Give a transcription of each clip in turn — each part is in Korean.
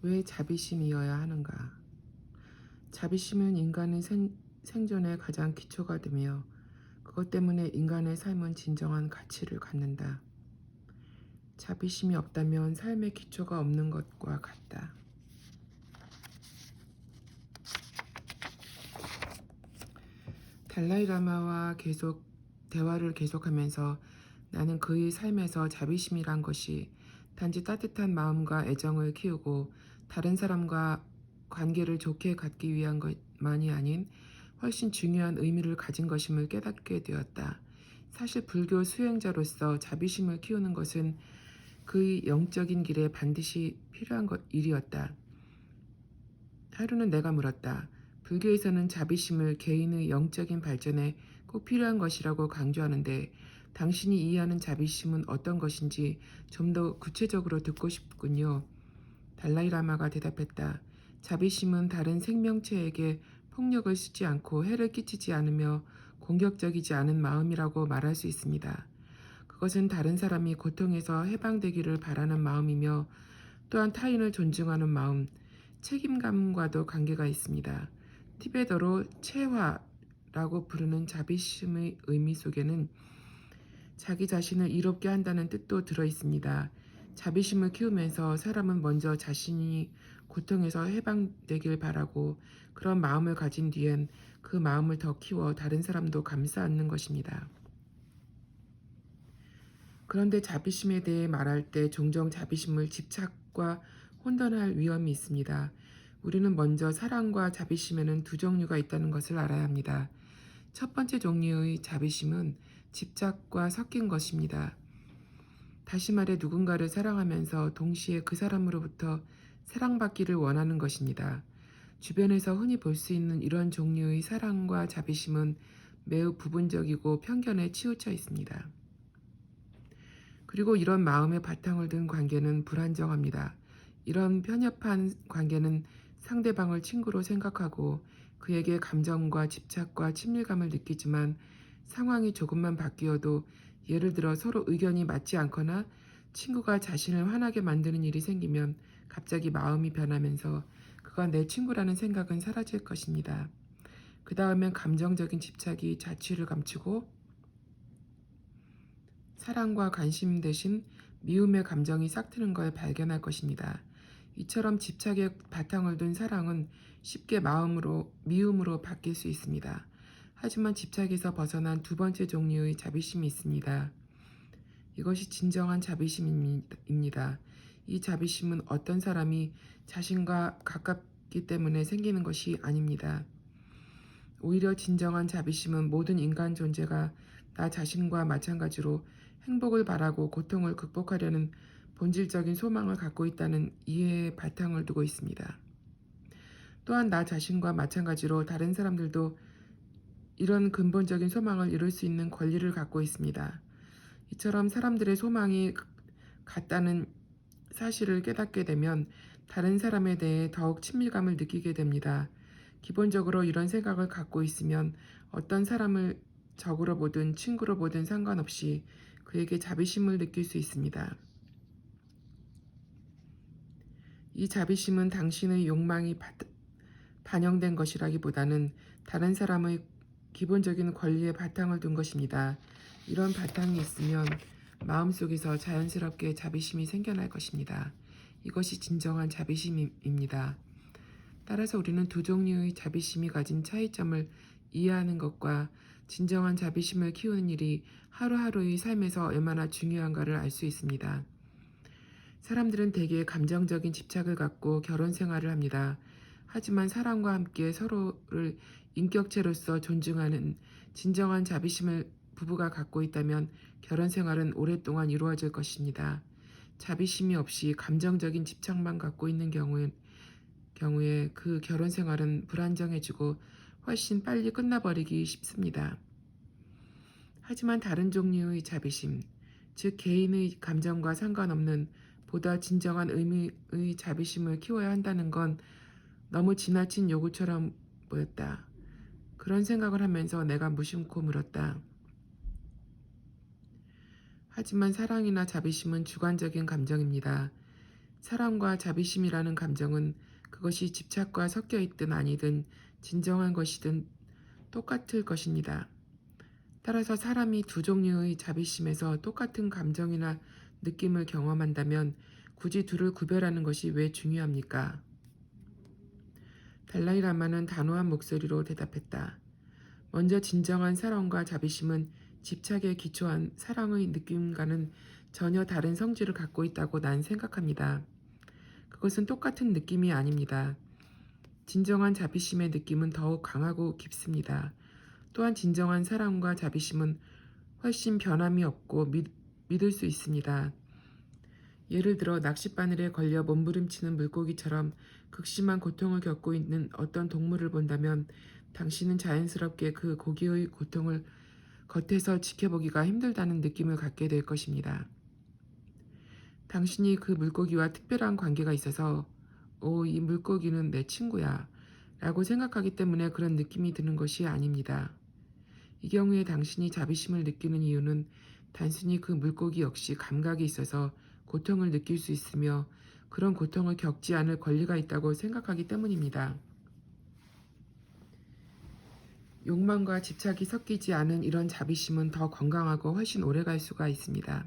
왜 자비심이어야 하는가? 자비심은 인간의 생존의 가장 기초가 되며 그것 때문에 인간의 삶은 진정한 가치를 갖는다. 자비심이 없다면 삶의 기초가 없는 것과 같다. 달라이라마와 대화를 계속하면서 나는 그의 삶에서 자비심이란 것이 단지 따뜻한 마음과 애정을 키우고 다른 사람과 관계를 좋게 갖기 위한 것만이 아닌 훨씬 중요한 의미를 가진 것임을 깨닫게 되었다. 사실 불교 수행자로서 자비심을 키우는 것은 그의 영적인 길에 반드시 필요한 일이었다. 하루는 내가 물었다. 불교에서는 자비심을 개인의 영적인 발전에 꼭 필요한 것이라고 강조하는데 당신이 이해하는 자비심은 어떤 것인지 좀 더 구체적으로 듣고 싶군요. 달라이라마가 대답했다. 자비심은 다른 생명체에게 폭력을 쓰지 않고 해를 끼치지 않으며 공격적이지 않은 마음이라고 말할 수 있습니다. 그것은 다른 사람이 고통에서 해방되기를 바라는 마음이며 또한 타인을 존중하는 마음, 책임감과도 관계가 있습니다. 티베트어로 체화라고 부르는 자비심의 의미 속에는 자기 자신을 이롭게 한다는 뜻도 들어 있습니다. 자비심을 키우면서 사람은 먼저 자신이 고통에서 해방되길 바라고 그런 마음을 가진 뒤엔 그 마음을 더 키워 다른 사람도 감싸 안는 것입니다. 그런데 자비심에 대해 말할 때 종종 자비심을 집착과 혼돈할 위험이 있습니다. 우리는 먼저 사랑과 자비심에는 두 종류가 있다는 것을 알아야 합니다. 첫 번째 종류의 자비심은 집착과 섞인 것입니다. 다시 말해 누군가를 사랑하면서 동시에 그 사람으로부터 사랑받기를 원하는 것입니다. 주변에서 흔히 볼 수 있는 이런 종류의 사랑과 자비심은 매우 부분적이고 편견에 치우쳐 있습니다. 그리고 이런 마음의 바탕을 둔 관계는 불안정합니다. 이런 편협한 관계는 상대방을 친구로 생각하고 그에게 감정과 집착과 친밀감을 느끼지만 상황이 조금만 바뀌어도 예를 들어 서로 의견이 맞지 않거나 친구가 자신을 화나게 만드는 일이 생기면 갑자기 마음이 변하면서 그가 내 친구라는 생각은 사라질 것입니다. 그 다음엔 감정적인 집착이 자취를 감추고 사랑과 관심 대신 미움의 감정이 싹트는 걸 발견할 것입니다. 이처럼 집착의 바탕을 둔 사랑은 쉽게 미움으로 바뀔 수 있습니다. 하지만 집착에서 벗어난 두 번째 종류의 자비심이 있습니다. 이것이 진정한 자비심입니다. 이 자비심은 어떤 사람이 자신과 가깝기 때문에 생기는 것이 아닙니다. 오히려 진정한 자비심은 모든 인간 존재가 나 자신과 마찬가지로 행복을 바라고 고통을 극복하려는 본질적인 소망을 갖고 있다는 이해의 바탕을 두고 있습니다. 또한 나 자신과 마찬가지로 다른 사람들도 이런 근본적인 소망을 이룰 수 있는 권리를 갖고 있습니다. 이처럼 사람들의 소망이 같다는 사실을 깨닫게 되면 다른 사람에 대해 더욱 친밀감을 느끼게 됩니다. 기본적으로 이런 생각을 갖고 있으면 어떤 사람을 적으로 보든 친구로 보든 상관없이 그에게 자비심을 느낄 수 있습니다. 이 자비심은 당신의 욕망이 반영된 것이라기보다는 다른 사람의 기본적인 권리에 바탕을 둔 것입니다. 이런 바탕이 있으면 마음속에서 자연스럽게 자비심이 생겨날 것입니다. 이것이 진정한 자비심입니다. 따라서 우리는 두 종류의 자비심이 가진 차이점을 이해하는 것과 진정한 자비심을 키우는 일이 하루하루의 삶에서 얼마나 중요한가를 알 수 있습니다. 사람들은 대개 감정적인 집착을 갖고 결혼 생활을 합니다. 하지만 사랑과 함께 서로를 인격체로서 존중하는 진정한 자비심을 부부가 갖고 있다면 결혼 생활은 오랫동안 이루어질 것입니다. 자비심이 없이 감정적인 집착만 갖고 있는 경우에 그 결혼 생활은 불안정해지고 훨씬 빨리 끝나버리기 쉽습니다. 하지만 다른 종류의 자비심, 즉 개인의 감정과 상관없는 보다 진정한 의미의 자비심을 키워야 한다는 건 너무 지나친 요구처럼 보였다. 그런 생각을 하면서 내가 무심코 물었다. 하지만 사랑이나 자비심은 주관적인 감정입니다. 사랑과 자비심이라는 감정은 그것이 집착과 섞여 있든 아니든 진정한 것이든 똑같을 것입니다. 따라서 사람이 두 종류의 자비심에서 똑같은 감정이나 느낌을 경험한다면 굳이 둘을 구별하는 것이 왜 중요합니까? 달라이 라마는 단호한 목소리로 대답했다. 먼저 진정한 사랑과 자비심은 집착에 기초한 사랑의 느낌과는 전혀 다른 성질을 갖고 있다고 난 생각합니다. 그것은 똑같은 느낌이 아닙니다. 진정한 자비심의 느낌은 더욱 강하고 깊습니다. 또한 진정한 사랑과 자비심은 훨씬 변함이 없고 믿을 수 있습니다. 예를 들어 낚싯바늘에 걸려 몸부림치는 물고기처럼 극심한 고통을 겪고 있는 어떤 동물을 본다면 당신은 자연스럽게 그 고기의 고통을 겉에서 지켜보기가 힘들다는 느낌을 갖게 될 것입니다. 당신이 그 물고기와 특별한 관계가 있어서 이 물고기는 내 친구야 라고 생각하기 때문에 그런 느낌이 드는 것이 아닙니다. 이 경우에 당신이 자비심을 느끼는 이유는 단순히 그 물고기 역시 감각이 있어서 고통을 느낄 수 있으며 그런 고통을 겪지 않을 권리가 있다고 생각하기 때문입니다. 욕망과 집착이 섞이지 않은 이런 자비심은 더 건강하고 훨씬 오래갈 수가 있습니다.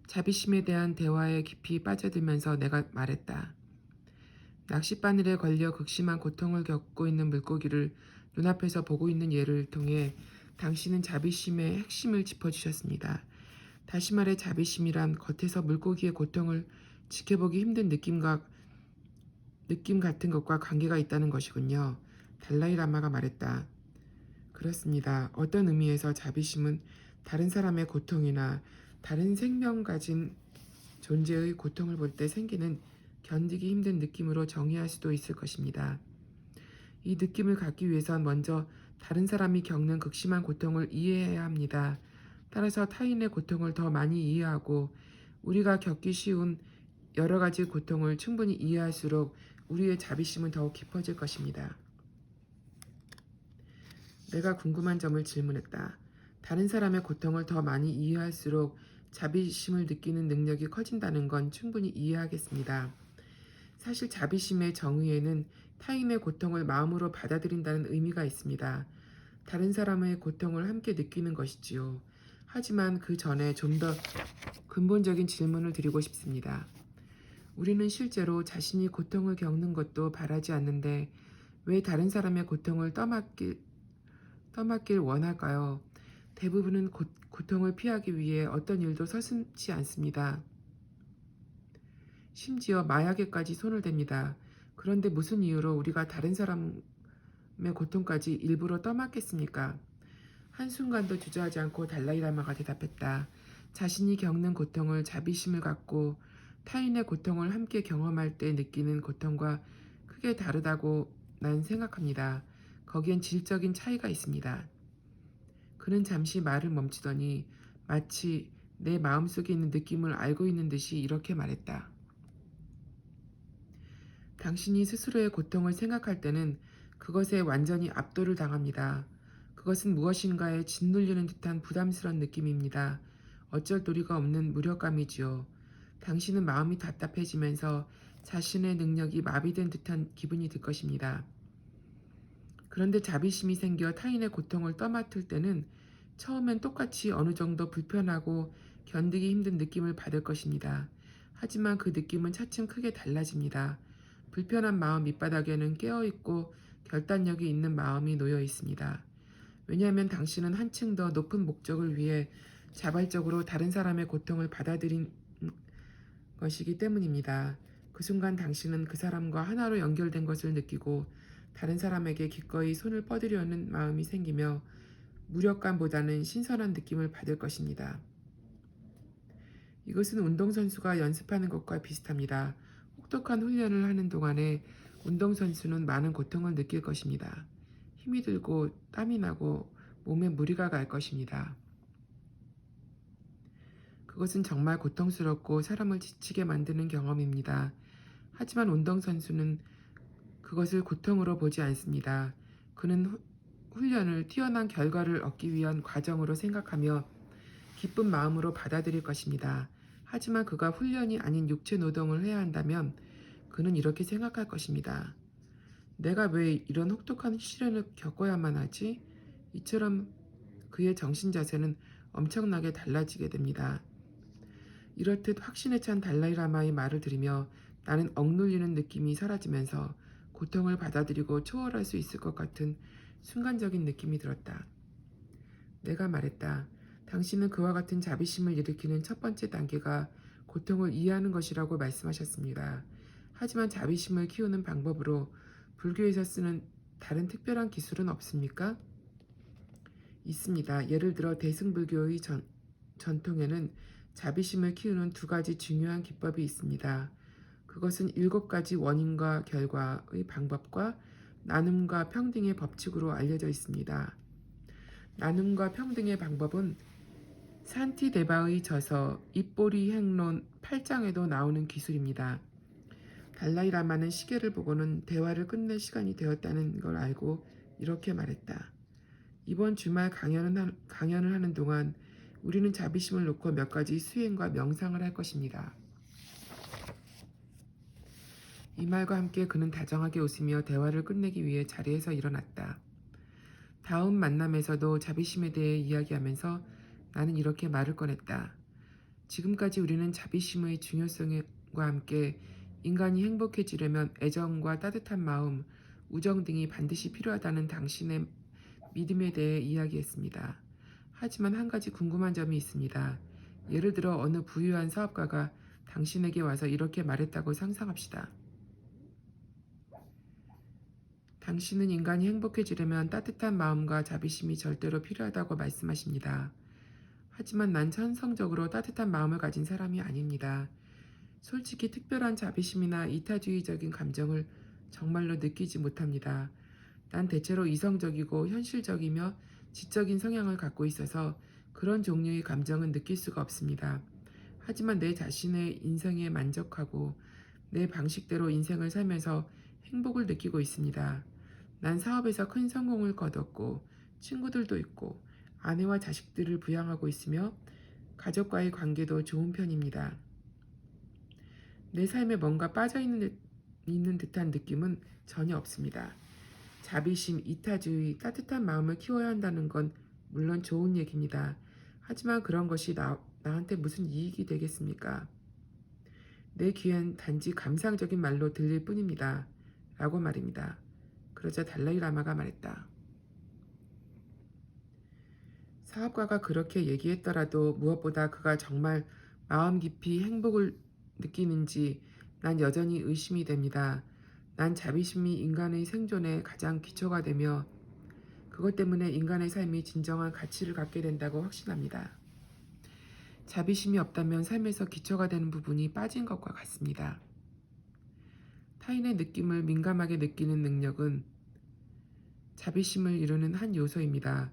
자비심에 대한 대화에 깊이 빠져들면서 내가 말했다. 낚싯바늘에 걸려 극심한 고통을 겪고 있는 물고기를 눈앞에서 보고 있는 예를 통해 당신은 자비심의 핵심을 짚어주셨습니다. 다시 말해 자비심이란 겉에서 물고기의 고통을 지켜보기 힘든 느낌 같은 것과 관계가 있다는 것이군요. 달라이 라마가 말했다. 그렇습니다. 어떤 의미에서 자비심은 다른 사람의 고통이나 다른 생명 가진 존재의 고통을 볼 때 생기는 견디기 힘든 느낌으로 정의할 수도 있을 것입니다. 이 느낌을 갖기 위해선 먼저 다른 사람이 겪는 극심한 고통을 이해해야 합니다. 따라서 타인의 고통을 더 많이 이해하고 우리가 겪기 쉬운 여러 가지 고통을 충분히 이해할수록 우리의 자비심은 더욱 깊어질 것입니다. 내가 궁금한 점을 질문했다. 다른 사람의 고통을 더 많이 이해할수록 자비심을 느끼는 능력이 커진다는 건 충분히 이해하겠습니다. 사실 자비심의 정의에는 타인의 고통을 마음으로 받아들인다는 의미가 있습니다. 다른 사람의 고통을 함께 느끼는 것이지요. 하지만 그 전에 좀 더 근본적인 질문을 드리고 싶습니다. 우리는 실제로 자신이 고통을 겪는 것도 바라지 않는데 왜 다른 사람의 고통을 떠맡길 원할까요? 대부분은 고통을 피하기 위해 어떤 일도 서슴지 않습니다. 심지어 마약에까지 손을 댑니다. 그런데 무슨 이유로 우리가 다른 사람의 고통까지 일부러 떠맡겠습니까? 한순간도 주저하지 않고 달라이라마가 대답했다. 자신이 겪는 고통을 자비심을 갖고 타인의 고통을 함께 경험할 때 느끼는 고통과 크게 다르다고 난 생각합니다. 거기엔 질적인 차이가 있습니다. 그는 잠시 말을 멈추더니 마치 내 마음속에 있는 느낌을 알고 있는 듯이 이렇게 말했다. 당신이 스스로의 고통을 생각할 때는 그것에 완전히 압도를 당합니다. 그것은 무엇인가에 짓눌리는 듯한 부담스러운 느낌입니다. 어쩔 도리가 없는 무력감이지요. 당신은 마음이 답답해지면서 자신의 능력이 마비된 듯한 기분이 들 것입니다. 그런데 자비심이 생겨 타인의 고통을 떠맡을 때는 처음엔 똑같이 어느 정도 불편하고 견디기 힘든 느낌을 받을 것입니다. 하지만 그 느낌은 차츰 크게 달라집니다. 불편한 마음 밑바닥에는 깨어있고 결단력이 있는 마음이 놓여 있습니다. 왜냐하면 당신은 한층 더 높은 목적을 위해 자발적으로 다른 사람의 고통을 받아들인 것이기 때문입니다. 그 순간 당신은 그 사람과 하나로 연결된 것을 느끼고 다른 사람에게 기꺼이 손을 뻗으려는 마음이 생기며 무력감보다는 신선한 느낌을 받을 것입니다. 이것은 운동선수가 연습하는 것과 비슷합니다. 혹독한 훈련을 하는 동안에 운동선수는 많은 고통을 느낄 것입니다. 힘이 들고 땀이 나고 몸에 무리가 갈 것입니다. 그것은 정말 고통스럽고 사람을 지치게 만드는 경험입니다. 하지만 운동선수는 그것을 고통으로 보지 않습니다. 그는 훈련을 뛰어난 결과를 얻기 위한 과정으로 생각하며 기쁜 마음으로 받아들일 것입니다. 하지만 그가 훈련이 아닌 육체 노동을 해야 한다면 그는 이렇게 생각할 것입니다. 내가 왜 이런 혹독한 시련을 겪어야만 하지? 이처럼 그의 정신 자세는 엄청나게 달라지게 됩니다. 이렇듯 확신에 찬 달라이라마의 말을 들으며 나는 억눌리는 느낌이 사라지면서 고통을 받아들이고 초월할 수 있을 것 같은 순간적인 느낌이 들었다. 내가 말했다. 당신은 그와 같은 자비심을 일으키는 첫 번째 단계가 고통을 이해하는 것이라고 말씀하셨습니다. 하지만 자비심을 키우는 방법으로 불교에서 쓰는 다른 특별한 기술은 없습니까? 있습니다. 예를 들어 대승불교의 전통에는 자비심을 키우는 두 가지 중요한 기법이 있습니다. 그것은 7가지 원인과 결과의 방법과 나눔과 평등의 법칙으로 알려져 있습니다. 나눔과 평등의 방법은 산티데바의 저서 입보리 행론 8장에도 나오는 기술입니다. 달라이라마는 시계를 보고는 대화를 끝낼 시간이 되었다는 걸 알고 이렇게 말했다. 이번 주말 강연을 하는 동안 우리는 자비심을 놓고 몇 가지 수행과 명상을 할 것입니다. 이 말과 함께 그는 다정하게 웃으며 대화를 끝내기 위해 자리에서 일어났다. 다음 만남에서도 자비심에 대해 이야기하면서 나는 이렇게 말을 꺼냈다. 지금까지 우리는 자비심의 중요성과 함께 인간이 행복해지려면 애정과 따뜻한 마음, 우정 등이 반드시 필요하다는 당신의 믿음에 대해 이야기했습니다. 하지만 한 가지 궁금한 점이 있습니다. 예를 들어 어느 부유한 사업가가 당신에게 와서 이렇게 말했다고 상상합시다. 당신은 인간이 행복해지려면 따뜻한 마음과 자비심이 절대로 필요하다고 말씀하십니다. 하지만 난 천성적으로 따뜻한 마음을 가진 사람이 아닙니다. 솔직히 특별한 자비심이나 이타주의적인 감정을 정말로 느끼지 못합니다. 난 대체로 이성적이고 현실적이며 지적인 성향을 갖고 있어서 그런 종류의 감정은 느낄 수가 없습니다. 하지만 내 자신의 인생에 만족하고 내 방식대로 인생을 살면서 행복을 느끼고 있습니다. 난 사업에서 큰 성공을 거뒀고 친구들도 있고 아내와 자식들을 부양하고 있으며 가족과의 관계도 좋은 편입니다. 내 삶에 뭔가 있는 듯한 느낌은 전혀 없습니다. 자비심, 이타주의, 따뜻한 마음을 키워야 한다는 건 물론 좋은 얘기입니다. 하지만 그런 것이 나한테 무슨 이익이 되겠습니까? 내 귀엔 단지 감상적인 말로 들릴 뿐입니다. 라고 말입니다. 그러자 달라이라마가 말했다. 사업가가 그렇게 얘기했더라도 무엇보다 그가 정말 마음 깊이 행복을 느끼는지 난 여전히 의심이 됩니다. 난 자비심이 인간의 생존에 가장 기초가 되며 그것 때문에 인간의 삶이 진정한 가치를 갖게 된다고 확신합니다. 자비심이 없다면 삶에서 기초가 되는 부분이 빠진 것과 같습니다. 타인의 느낌을 민감하게 느끼는 능력은 자비심을 이루는 한 요소입니다.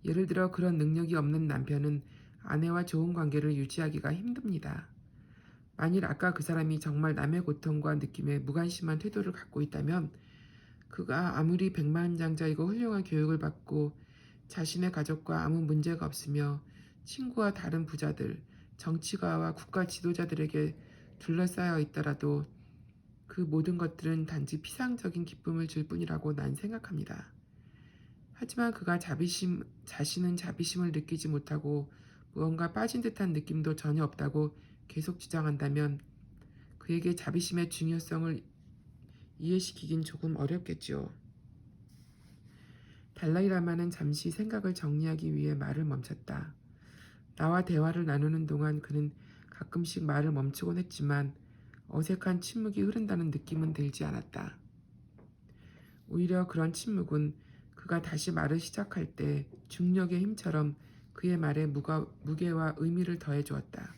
예를 들어 그런 능력이 없는 남편은 아내와 좋은 관계를 유지하기가 힘듭니다. 만일 아까 그 사람이 정말 남의 고통과 느낌에 무관심한 태도를 갖고 있다면 그가 아무리 백만장자이고 훌륭한 교육을 받고 자신의 가족과 아무 문제가 없으며 친구와 다른 부자들, 정치가와 국가 지도자들에게 둘러싸여 있더라도 그 모든 것들은 단지 피상적인 기쁨을 줄 뿐이라고 난 생각합니다. 하지만 그가 자신은 자비심을 느끼지 못하고 무언가 빠진 듯한 느낌도 전혀 없다고 계속 주장한다면 그에게 자비심의 중요성을 이해시키긴 조금 어렵겠지요. 달라이라마는 잠시 생각을 정리하기 위해 말을 멈췄다. 나와 대화를 나누는 동안 그는 가끔씩 말을 멈추곤 했지만 어색한 침묵이 흐른다는 느낌은 들지 않았다. 오히려 그런 침묵은 그가 다시 말을 시작할 때 중력의 힘처럼 그의 말에 무게와 의미를 더해 주었다.